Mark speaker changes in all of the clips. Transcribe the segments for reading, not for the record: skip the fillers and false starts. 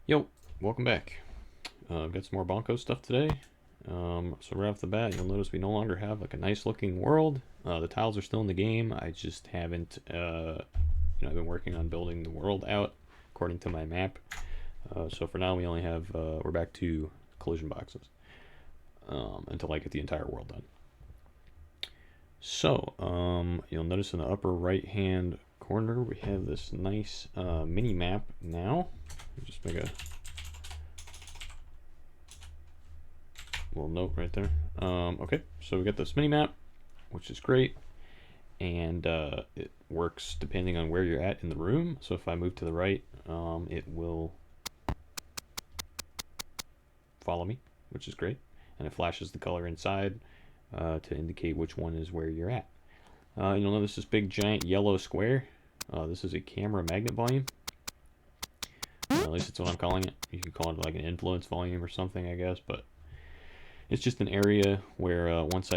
Speaker 1: Yo, welcome back. I've got some more Bonko stuff today. So right off the bat, you'll notice we no longer have like a nice looking world. The tiles are still in the game. I just haven't, I've been working on building the world out according to my map. So for now, we only have, we're back to collision boxes until I get the entire world done. So, you'll notice in the upper right hand corner, we have this nice mini map now. Just make a little note right there. Okay, so we got this mini map, which is great, and it works depending on where you're at in the room. So if I move to the right, it will follow me, which is great, and it flashes the color inside to indicate which one is where you're at. You'll notice this big giant yellow square. This is a camera magnet volume. At least that's what I'm calling it. You can call it like an influence volume or something, I guess, but it's just an area where once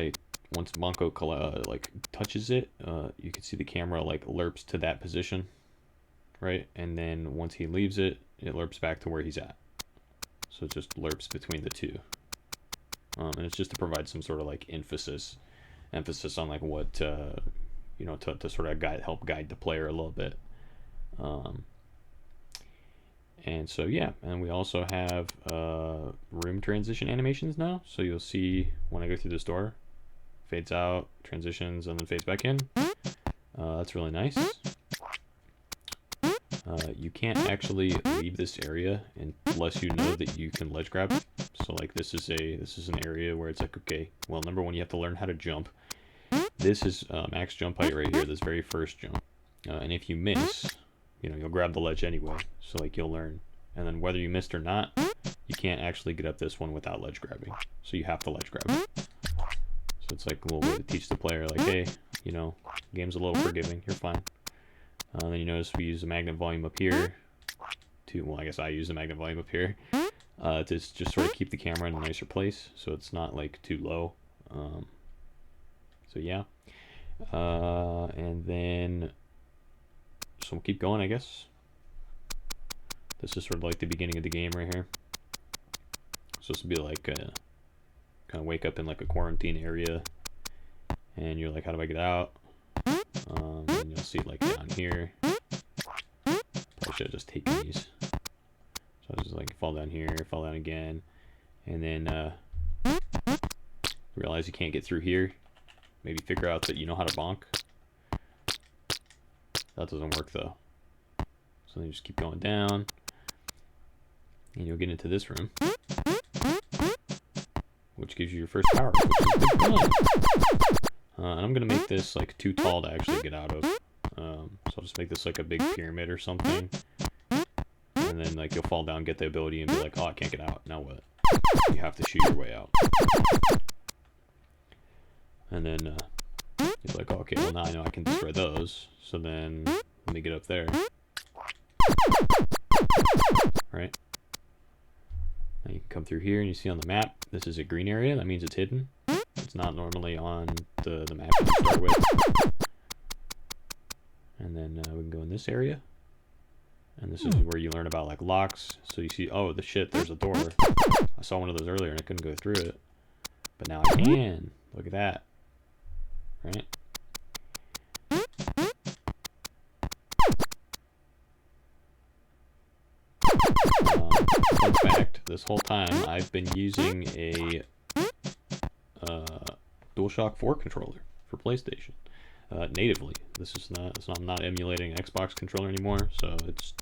Speaker 1: Bonko like touches it, you can see the camera like lerps to that position, right? And then once he leaves it, it lerps back to where he's at. So it just lerps between the two, and it's just to provide some sort of like emphasis on like what to sort of help guide the player a little bit. And so yeah, and we also have room transition animations now. So you'll see when I go through this door, fades out, transitions, and then fades back in. That's really nice. You can't actually leave this area unless you know that you can ledge grab. So like this is an area where it's like, okay, well, number one, you have to learn how to jump. This is max jump height right here, this very first jump. And if you miss, you'll grab the ledge anyway. So like you'll learn. And then whether you missed or not, you can't actually get up this one without ledge grabbing. So you have to ledge grab. So it's like a little way to teach the player like, hey, game's a little forgiving, you're fine. Then you notice we use the magnet volume up here I guess I use the magnet volume up here to just sort of keep the camera in a nicer place so it's not like too low. So yeah. And then so we'll keep going, I guess. This is sort of like the beginning of the game right here. So this would be like kind of wake up in like a quarantine area, and you're like, how do I get out? And you'll see like down here. Probably should have just taken these. So I just like fall down here, fall down again, and then realize you can't get through here. Maybe figure out that you know how to bonk. That doesn't work though. So then you just keep going down, and you'll get into this room, which gives you your first power, which is big fun. And I'm gonna make this like too tall to actually get out of. So I'll just make this like a big pyramid or something, and then like you'll fall down, get the ability, and be like, oh, I can't get out. Now what? You have to shoot your way out. And then you're like, oh, okay, well now I know I can destroy those. So then let me get up there. Right? Now you can come through here and you see on the map, this is a green area. That means it's hidden. It's not normally on the map that you start with. And then we can go in this area. And this is where you learn about like locks. So you see, oh, the shit, there's a door. I saw one of those earlier and I couldn't go through it. But now I can. Look at that. Right? Fun fact, this whole time I've been using a DualShock 4 controller for PlayStation natively. I'm not emulating an Xbox controller anymore, so it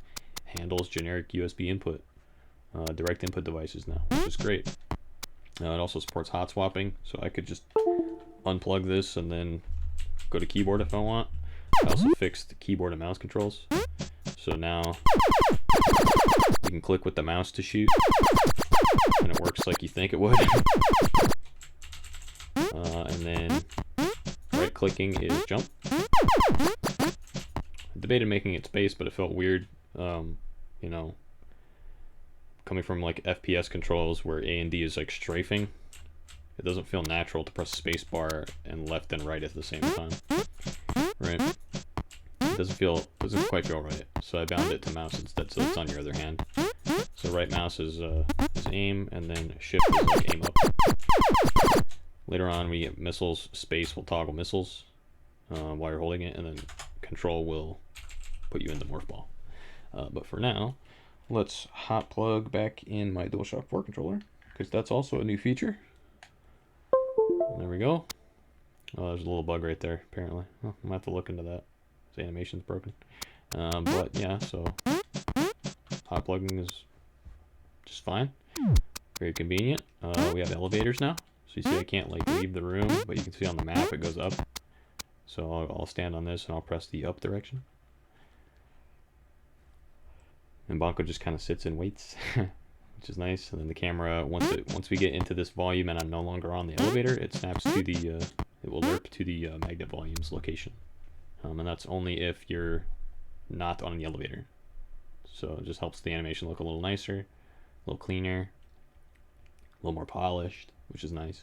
Speaker 1: handles generic USB input, direct input devices now, which is great. It also supports hot swapping, so I could just unplug this and then go to keyboard if I want. I also fixed the keyboard and mouse controls, so now you can click with the mouse to shoot, and it works like you think it would. And then right clicking is jump. I debated making it space, but it felt weird, coming from like FPS controls where A and D is like strafing. It doesn't feel natural to press space bar and left and right at the same time, right? It doesn't quite feel right. So I bound it to mouse instead, so it's on your other hand. So right mouse is aim, and then shift is like aim up. Later on, we get missiles. Space will toggle missiles while you're holding it, and then control will put you in the morph ball. But for now, let's hot plug back in my DualShock 4 controller, because that's also a new feature. There we go. Oh, there's a little bug right there, apparently. Oh, I'm gonna have to look into that. This animation's broken. But yeah, so hot plugging is just fine. Very convenient. We have elevators now. So you see I can't like leave the room, but you can see on the map it goes up. So I'll stand on this and I'll press the up direction. And Bonko just kind of sits and waits, which is nice. And then the camera, once we get into this volume and I'm no longer on the elevator, it snaps to the, it will lerp to the magnet volumes location. And that's only if you're not on the elevator. So it just helps the animation look a little nicer, a little cleaner, a little more polished, which is nice.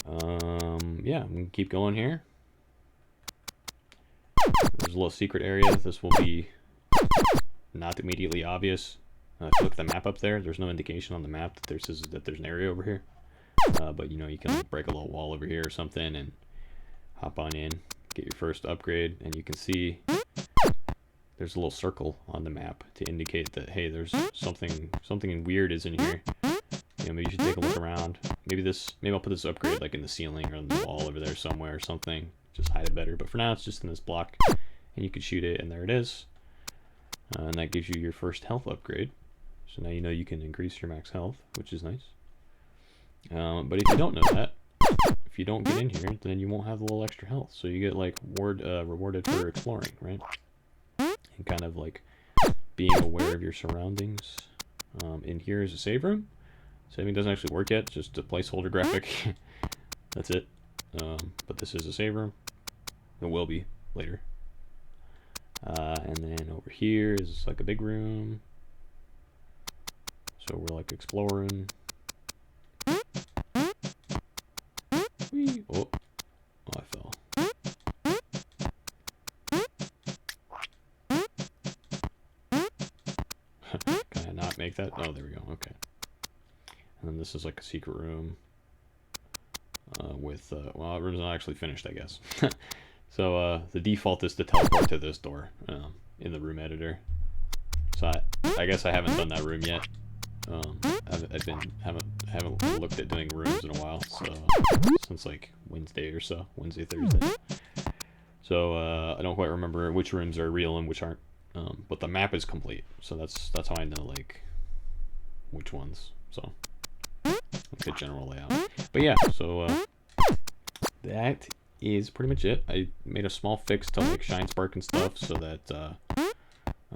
Speaker 1: Yeah, I'm gonna keep going here. There's a little secret area. This will be not immediately obvious. If you look at the map up there, there's no indication on the map that there's an area over here. But you know, you can like break a little wall over here or something and hop on in, get your first upgrade, and you can see there's a little circle on the map to indicate that, hey, there's something weird is in here. You know, maybe you should take a look around. Maybe I'll put this upgrade like in the ceiling or on the wall over there somewhere or something. Just hide it better. But for now, it's just in this block, and you can shoot it, and there it is. And that gives you your first health upgrade. So now you know you can increase your max health, which is nice. But if you don't know that, if you don't get in here, then you won't have a little extra health. So you get like rewarded for exploring, right? And kind of like being aware of your surroundings. In here is a save room. Saving doesn't actually work yet, just a placeholder graphic. That's it. But this is a save room. It will be later. And then over here is like a big room. So we're like exploring. Whee! Oh, I fell. Can I not make that? Oh, there we go. Okay. And then this is like a secret room with, well, the room's not actually finished, I guess. So the default is to teleport to this door in the room editor. So I guess I haven't done that room yet. Haven't looked at doing rooms in a while, so since like Wednesday or so, Wednesday, Thursday. So I don't quite remember which rooms are real and which aren't. But the map is complete, so that's how I know like which ones. So like a general layout. But yeah, so that is pretty much it. I made a small fix to like Shine Spark and stuff, so that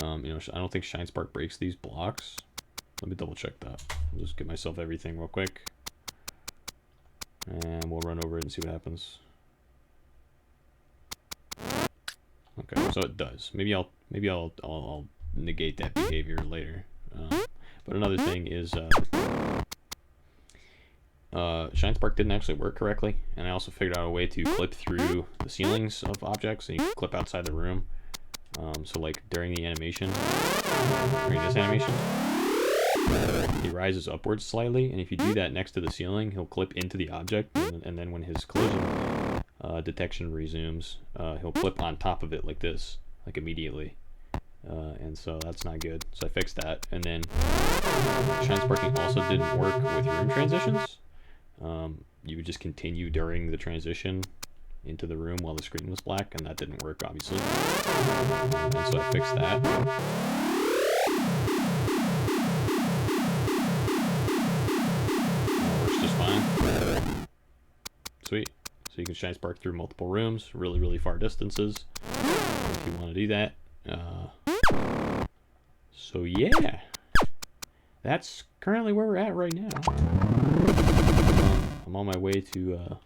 Speaker 1: you know, I don't think Shine Spark breaks these blocks. Let me double check that. I'll just give myself everything real quick, and we'll run over it and see what happens. Okay, so it does. Maybe I'll negate that behavior later. But another thing is Shine Spark didn't actually work correctly, and I also figured out a way to clip through the ceilings of objects, and you can clip outside the room. So like during the animation, during this animation, he rises upwards slightly, and if you do that next to the ceiling, he'll clip into the object, and then when his collision detection resumes, he'll clip on top of it like this, like immediately. And so that's not good. So I fixed that, and then Shine Sparking also didn't work with room transitions. You would just continue during the transition into the room while the screen was black, and that didn't work, obviously. And so I fixed that. Works just fine. Sweet. So you can Shine Spark through multiple rooms, really, really far distances, if you want to do that. So yeah, that's currently where we're at right now. I'm on my way to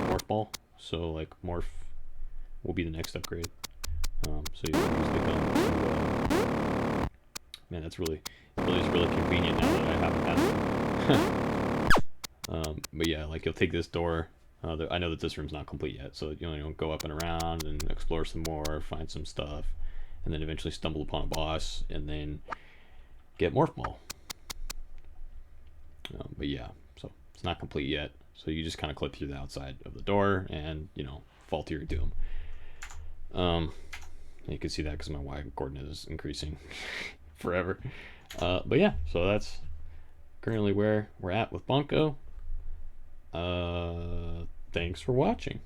Speaker 1: morph ball. So like morph will be the next upgrade. So you can use the gun to, man, that's really convenient now that I haven't had one. But yeah, like you'll take this door, I know that this room's not complete yet, so you know, go up and around and explore some more, find some stuff, and then eventually stumble upon a boss, and then get Morph Ball. But yeah, so it's not complete yet. So you just kind of clip through the outside of the door and, you know, fall to your doom. You can see that because my Y coordinate is increasing forever. But yeah, so that's currently where we're at with Bonko. Thanks for watching.